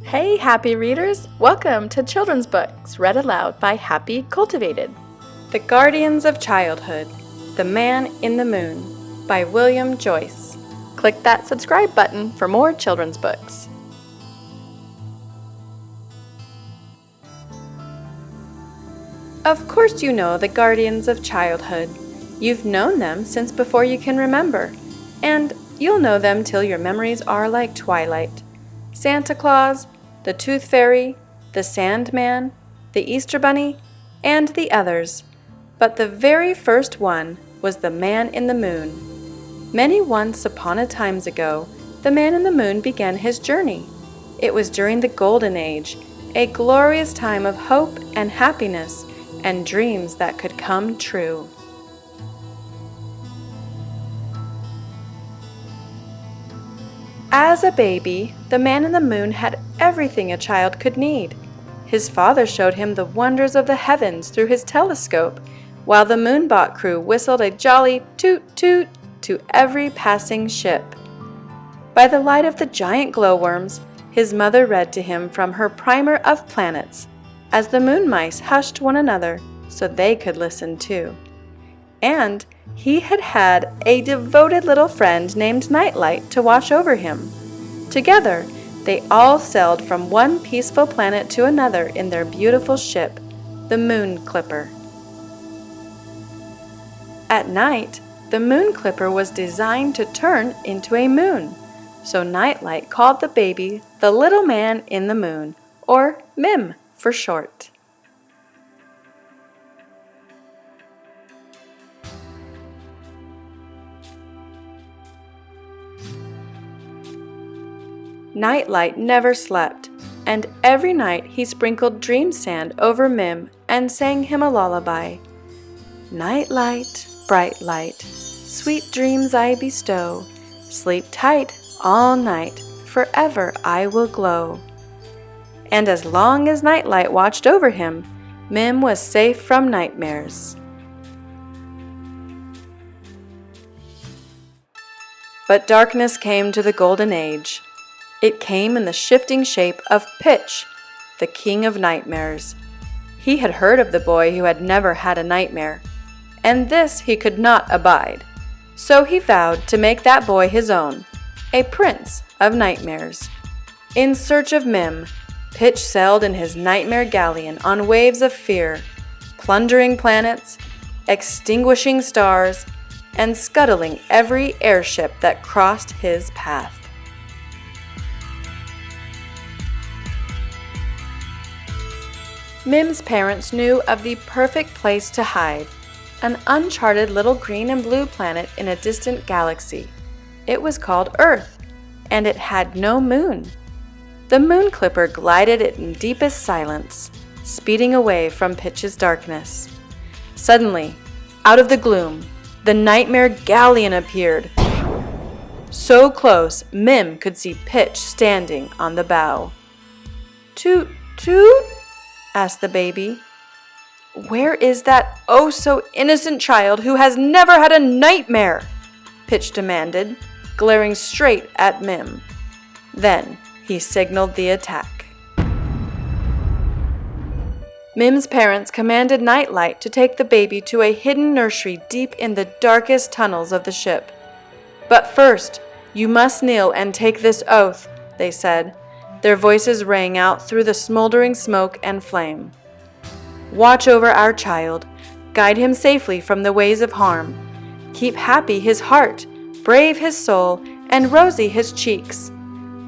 Hey, happy readers! Welcome to Children's Books Read Aloud by Happy Cultivated. The Guardians of Childhood, The Man in the Moon by William Joyce. Click that subscribe button for more children's books. Of course you know the Guardians of Childhood. You've known them since before you can remember, and you'll know them till your memories are like twilight. Santa Claus, the Tooth Fairy, the Sandman, the Easter Bunny, and the others. But the very first one was the Man in the Moon. Many once upon a times ago, the Man in the Moon began his journey. It was during the Golden Age, a glorious time of hope and happiness and dreams that could come true. As a baby, the Man in the Moon had everything a child could need. His father showed him the wonders of the heavens through his telescope, while the Moonbot crew whistled a jolly toot-toot to every passing ship. By the light of the giant glowworms, his mother read to him from her primer of planets, as the moon mice hushed one another so they could listen too. And he had a devoted little friend named Nightlight to watch over him. Together, they all sailed from one peaceful planet to another in their beautiful ship, the Moon Clipper. At night, the Moon Clipper was designed to turn into a moon, so Nightlight called the baby the Little Man in the Moon, or Mim for short. Nightlight never slept, and every night he sprinkled dream sand over Mim and sang him a lullaby. Nightlight, bright light, sweet dreams I bestow. Sleep tight all night, forever I will glow. And as long as Nightlight watched over him, Mim was safe from nightmares. But darkness came to the Golden Age. It came in the shifting shape of Pitch, the king of nightmares. He had heard of the boy who had never had a nightmare, and this he could not abide. So he vowed to make that boy his own, a prince of nightmares. In search of Mim, Pitch sailed in his Nightmare Galleon on waves of fear, plundering planets, extinguishing stars, and scuttling every airship that crossed his path. Mim's parents knew of the perfect place to hide, an uncharted little green and blue planet in a distant galaxy. It was called Earth, and it had no moon. The Moon Clipper glided in deepest silence, speeding away from Pitch's darkness. Suddenly, out of the gloom, the Nightmare Galleon appeared. So close, Mim could see Pitch standing on the bow. Toot, toot? Asked the baby. Where is that oh-so-innocent child who has never had a nightmare? Pitch demanded, glaring straight at Mim. Then he signaled the attack. Mim's parents commanded Nightlight to take the baby to a hidden nursery deep in the darkest tunnels of the ship. But first, you must kneel and take this oath, they said. Their voices rang out through the smoldering smoke and flame. Watch over our child, guide him safely from the ways of harm. Keep happy his heart, brave his soul, and rosy his cheeks.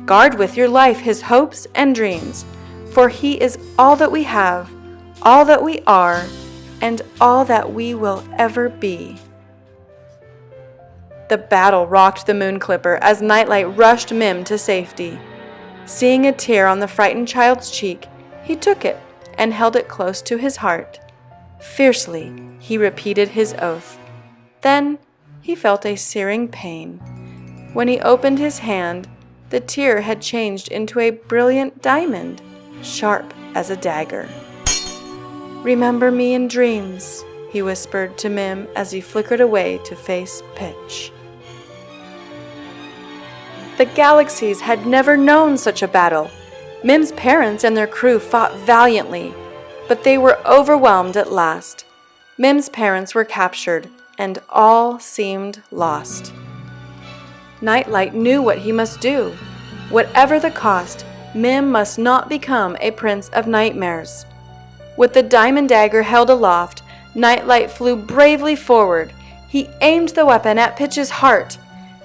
Guard with your life his hopes and dreams, for he is all that we have, all that we are, and all that we will ever be. The battle rocked the Moon Clipper as Nightlight rushed Mim to safety. Seeing a tear on the frightened child's cheek, he took it and held it close to his heart. Fiercely, he repeated his oath. Then he felt a searing pain. When he opened his hand, the tear had changed into a brilliant diamond, sharp as a dagger. Remember me in dreams, he whispered to Mim as he flickered away to face Pitch. The galaxies had never known such a battle. Mim's parents and their crew fought valiantly, but they were overwhelmed at last. Mim's parents were captured, and all seemed lost. Nightlight knew what he must do. Whatever the cost, Mim must not become a prince of nightmares. With the Diamond Dagger held aloft, Nightlight flew bravely forward. He aimed the weapon at Pitch's heart.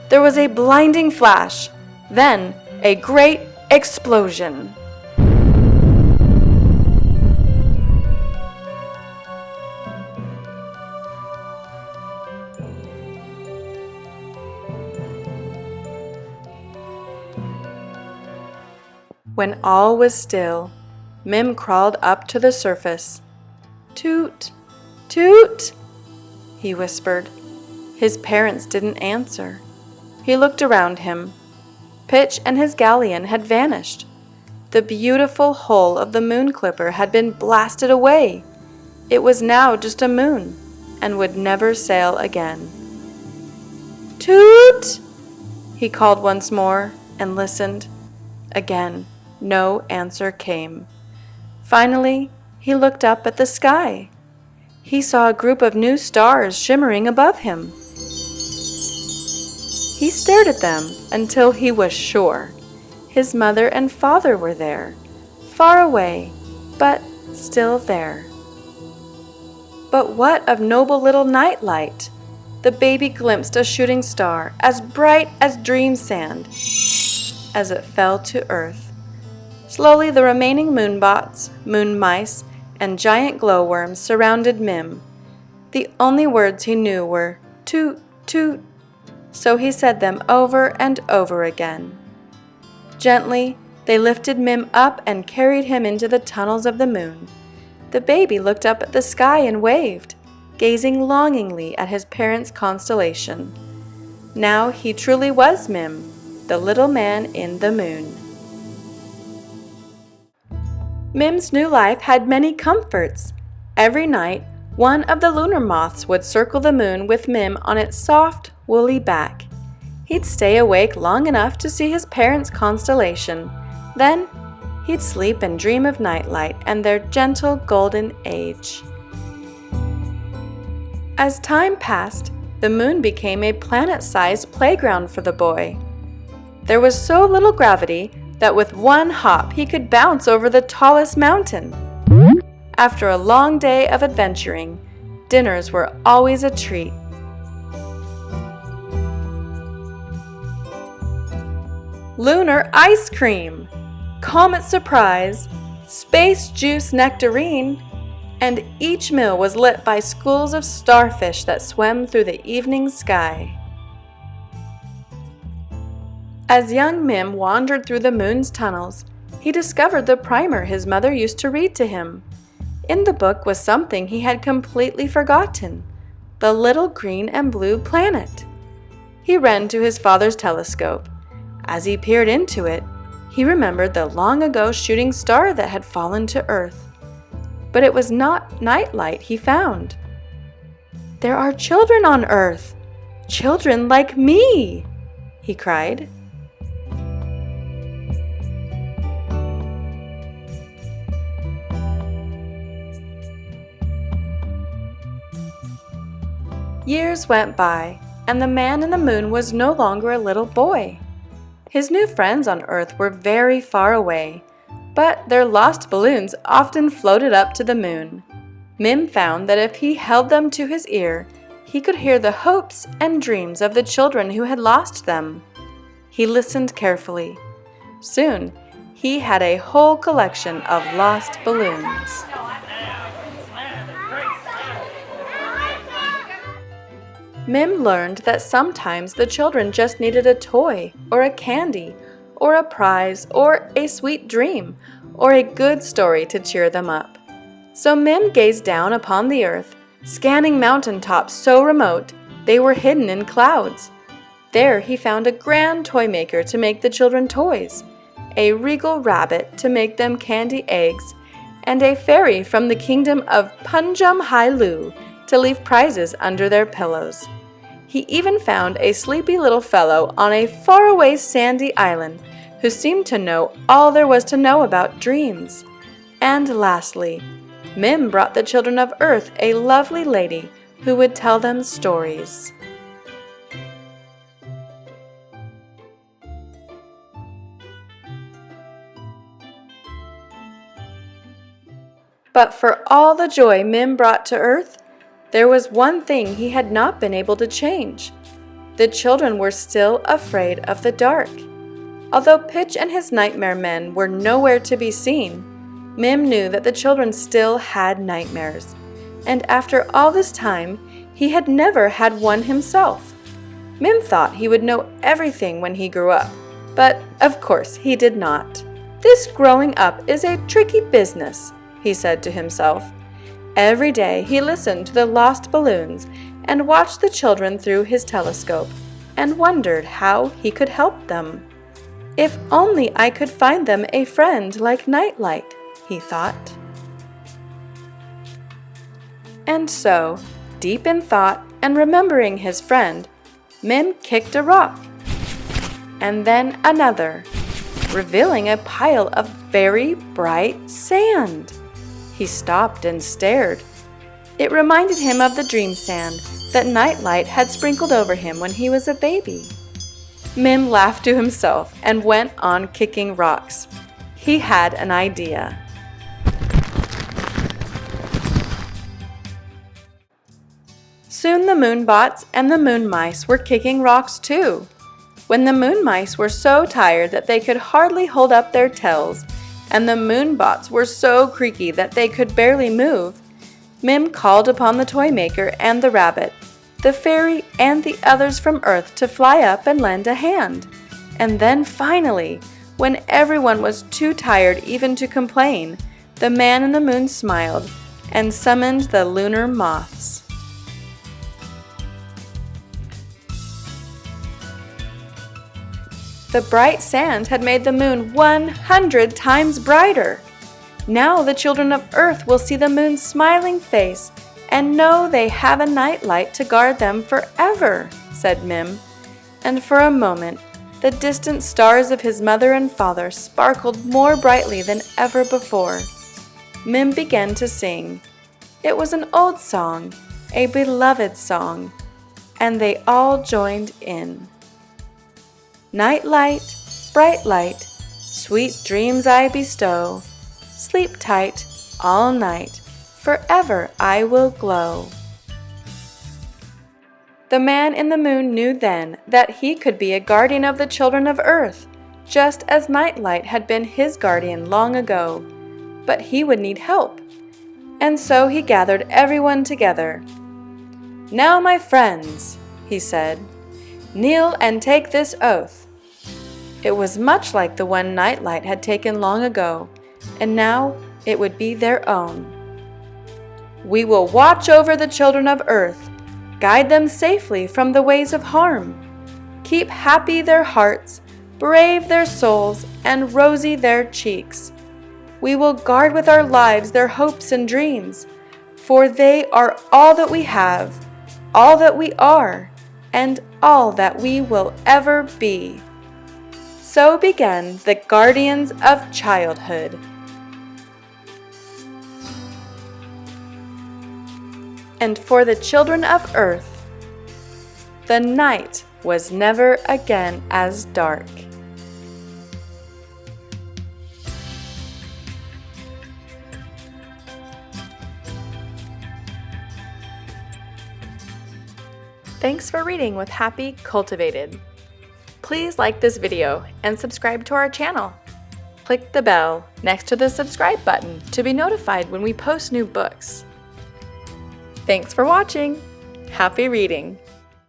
There was a blinding flash, then a great explosion. When all was still, Mim crawled up to the surface. "Toot, toot," he whispered. His parents didn't answer. He looked around him. Pitch and his galleon had vanished. The beautiful hull of the moon clipper had been blasted away. It was now just a moon and would never sail again. "Toot!" he called once more and listened. Again, no answer came. Finally, he looked up at the sky. He saw a group of new stars shimmering above him. He stared at them until he was sure. His mother and father were there, far away, but still there. But what of noble little Nightlight? The baby glimpsed a shooting star as bright as dream sand as it fell to earth. Slowly the remaining moonbots, moon mice, and giant glowworms surrounded Mim. The only words he knew were toot, toot, so he said them over and over again. Gently, they lifted Mim up and carried him into the tunnels of the moon. The baby looked up at the sky and waved, gazing longingly at his parents' constellation. Now he truly was Mim, the little man in the moon. Mim's new life had many comforts. Every night, one of the Lunar Moths would circle the moon with Mim on its soft, woolly back. He'd stay awake long enough to see his parents' constellation. Then, he'd sleep and dream of Nightlight and their gentle golden age. As time passed, the moon became a planet-sized playground for the boy. There was so little gravity that with one hop he could bounce over the tallest mountain. After a long day of adventuring, dinners were always a treat. Lunar ice cream, comet surprise, space juice nectarine, and each meal was lit by schools of starfish that swam through the evening sky. As young Mim wandered through the moon's tunnels, he discovered the primer his mother used to read to him. In the book was something he had completely forgotten: the little green and blue planet. He ran to his father's telescope. As he peered into it, he remembered the long-ago shooting star that had fallen to Earth. But it was not Nightlight he found. "There are children on Earth! Children like me!" he cried. Years went by, and the man in the moon was no longer a little boy. His new friends on Earth were very far away, but their lost balloons often floated up to the moon. Mim found that if he held them to his ear, he could hear the hopes and dreams of the children who had lost them. He listened carefully. Soon, he had a whole collection of lost balloons. Mim learned that sometimes the children just needed a toy, or a candy, or a prize, or a sweet dream, or a good story to cheer them up. So Mim gazed down upon the earth, scanning mountaintops so remote they were hidden in clouds. There he found a grand toy maker to make the children toys, a regal rabbit to make them candy eggs, and a fairy from the kingdom of Punjum Hailu to leave prizes under their pillows. He even found a sleepy little fellow on a faraway sandy island who seemed to know all there was to know about dreams. And lastly, Mim brought the children of Earth a lovely lady who would tell them stories. But for all the joy Mim brought to Earth, there was one thing he had not been able to change. The children were still afraid of the dark. Although Pitch and his nightmare men were nowhere to be seen, Mim knew that the children still had nightmares. And after all this time, he had never had one himself. Mim thought he would know everything when he grew up, but of course he did not. "This growing up is a tricky business," he said to himself. Every day he listened to the lost balloons and watched the children through his telescope and wondered how he could help them. "If only I could find them a friend like Nightlight," he thought. And so, deep in thought and remembering his friend, Mim kicked a rock, and then another, revealing a pile of very bright sand. He stopped and stared. It reminded him of the dream sand that Nightlight had sprinkled over him when he was a baby. Mim laughed to himself and went on kicking rocks. He had an idea. Soon the moonbots and the moon mice were kicking rocks too. When the moon mice were so tired that they could hardly hold up their tails, and the moonbots were so creaky that they could barely move, Mim called upon the toy maker and the rabbit, the fairy and the others from Earth to fly up and lend a hand. And then finally, when everyone was too tired even to complain, the man in the moon smiled and summoned the Lunar Moths. The bright sand had made the moon 100 times brighter. Now the children of Earth will see the moon's smiling face and know they have a nightlight to guard them forever, said Mim. And for a moment, the distant stars of his mother and father sparkled more brightly than ever before. Mim began to sing. It was an old song, a beloved song, and they all joined in. Nightlight, bright light, sweet dreams I bestow. Sleep tight all night, forever I will glow. The man in the moon knew then that he could be a guardian of the children of Earth, just as Nightlight had been his guardian long ago. But he would need help, and so he gathered everyone together. "Now, my friends," he said, "kneel and take this oath." It was much like the one Nightlight had taken long ago, and now it would be their own. "We will watch over the children of Earth, guide them safely from the ways of harm, keep happy their hearts, brave their souls, and rosy their cheeks. We will guard with our lives their hopes and dreams, for they are all that we have, all that we are, and all that we will ever be." So began the Guardians of Childhood. And for the children of Earth, the night was never again as dark. Thanks for reading with Happy Cultivated. Please like this video and subscribe to our channel. Click the bell next to the subscribe button to be notified when we post new books. Thanks for watching. Happy reading!